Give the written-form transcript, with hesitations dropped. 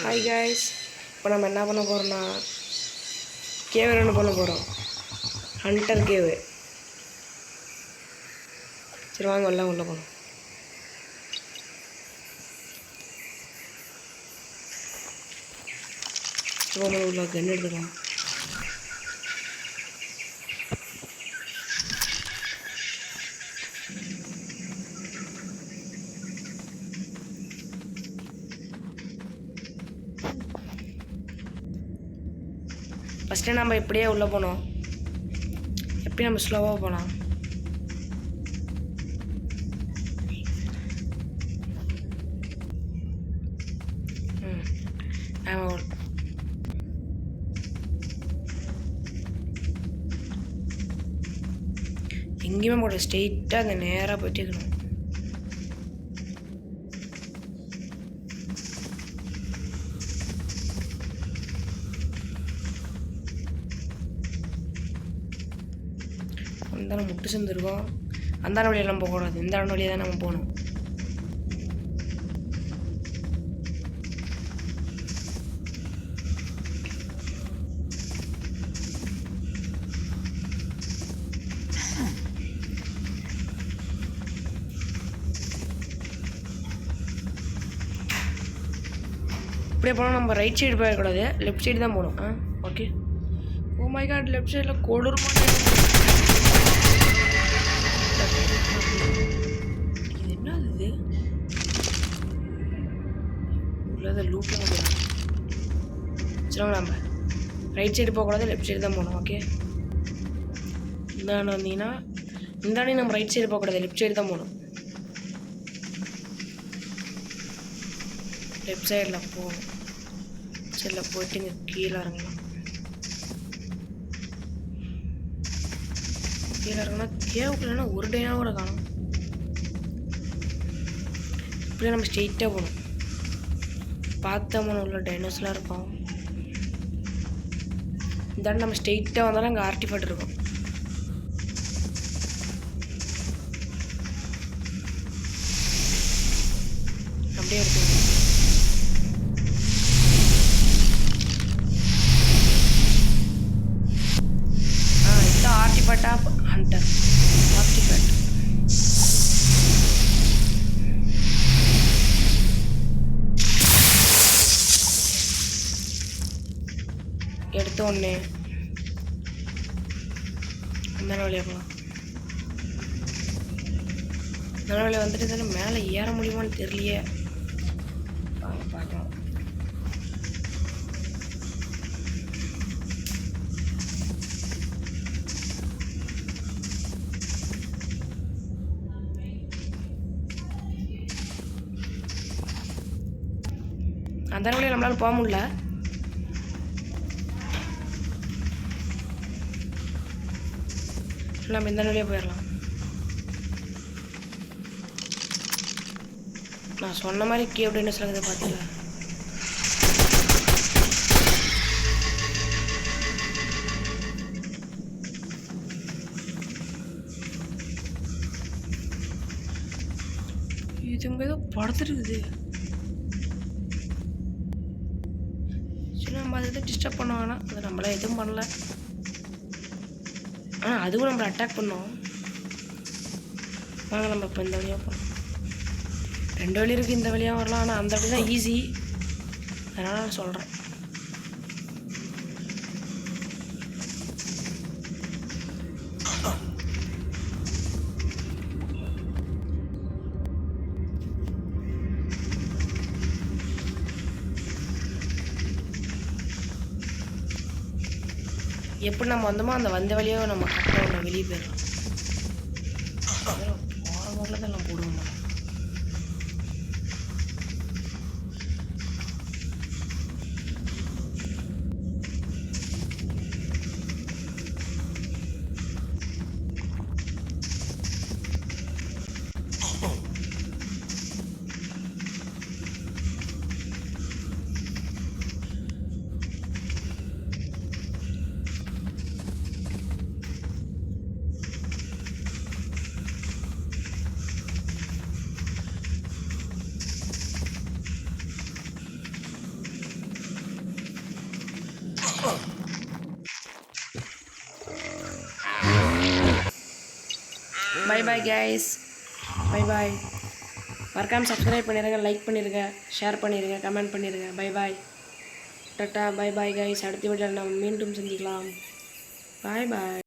Hi guys, இப்போ நம்ம என்ன பண்ண போகிறோம்னா கேவ் ரன் பண்ண போகிறோம். Hunter cave. சரி வாங்க எல்லாம் உள்ள போகணும். உள்ள கன் எடுத்துக்கலாம். ஃபஸ்ட்டு நம்ம இப்படியே உள்ளே போனோம். எப்படி நம்ம ஸ்லோவாக போகலாம். எங்கேயுமே போட ஸ்ட்ரெயிட்டாக அந்த நேராக போயிட்டு இருக்கணும். அந்த முட்டு சேர்ந்துருக்கோம். அந்த வழியில் நம்ம போகக்கூடாது, இந்த வழியாக தான் நம்ம போகணும். இப்படியே போனால் நம்ம ரைட் சைடு போயிடக்கூடாது, லெஃப்ட் சைடு தான் போகணும். Okay. Oh my God, left சைடில் கொடூரமா இது என்னது இது? உள்ளதை லூட்டில் வந்துடும். சரி நம்ம ரைட் சைடு போகக்கூடாது, லெஃப்ட் சைடு தான் போகணும். ஓகே. இந்தாண்ட வந்தீங்கன்னா இந்தாண்ட நம்ம ரைட் சைடு போகக்கூடாது, லெஃப்ட் சைடு தான் போகணும். லெஃப்ட் சைடில் போகணும். சரியில் போயிட்டு இங்கே கீழே இறங்கலாம். கீழே இறங்கினா கேவுக்குள்ளனா ஒரு டைனாக கூட காணும். இப்படியே நம்ம ஸ்ட்ரெயிட்டாக போகணும். பார்த்தோம்னா உள்ள டைனோஸ்லாம் இருக்கும். இந்த நம்ம ஸ்ட்ரெயிட்டாக வந்தாலும் அங்கே ஆர்டிஃபேக்ட் இருக்கும். அப்படியே இருக்கும். Artifact of Hunter. ஆர்டிஃபேக்ட் எடுத்த உடனே அந்த வழியாக போகலாம். நல்ல வழியாக வந்துட்டு தானே மேலே ஏற முடியுமான்னு தெரியலையே. பார்க்கலாம். அந்த வழியாக நம்மளால போக முடியல. நம்ம இந்த வழியாக போயிடலாம். நான் சொன்ன மாதிரி கேவ் டைனோஸ் இருக்குது பார்த்தீங்களா? இது இங்கே ஏதோ படுத்துருக்குது. நம்ம அதை டிஸ்டர்ப் பண்ண வேணாம். அது நம்மள எதுவும் பண்ணல. ஆனால் அதுவும் நம்மளை அட்டாக் பண்ணோம். வாங்க நம்ம இப்போ இந்த வழியாக போகலாம். ரெண்டு வழி இருக்குது, இந்த வழியாக வரலாம். ஆனால் அந்த வழி தான் ஈஸி, அதனால் நான் சொல்கிறேன். எப்படி நம்ம வந்தோமோ அந்த வந்த வழியாக நம்ம கரெக்டாக வெளியே போயிடலாம். போகிற முறையில் தான் நம்ம போடுவோம். Bye bye guys. Bye bye. மறக்காமல் சப்ஸ்கிரைப் பண்ணிடுங்க, லைக் பண்ணிடுங்க, ஷேர் பண்ணிடுங்க, கமெண்ட் பண்ணிடுங்க. Bye bye. Tata. Bye bye guys. அடுத்த வீடியோவில் நம்ம மீண்டும் சந்திக்கலாம். பாய் பாய்.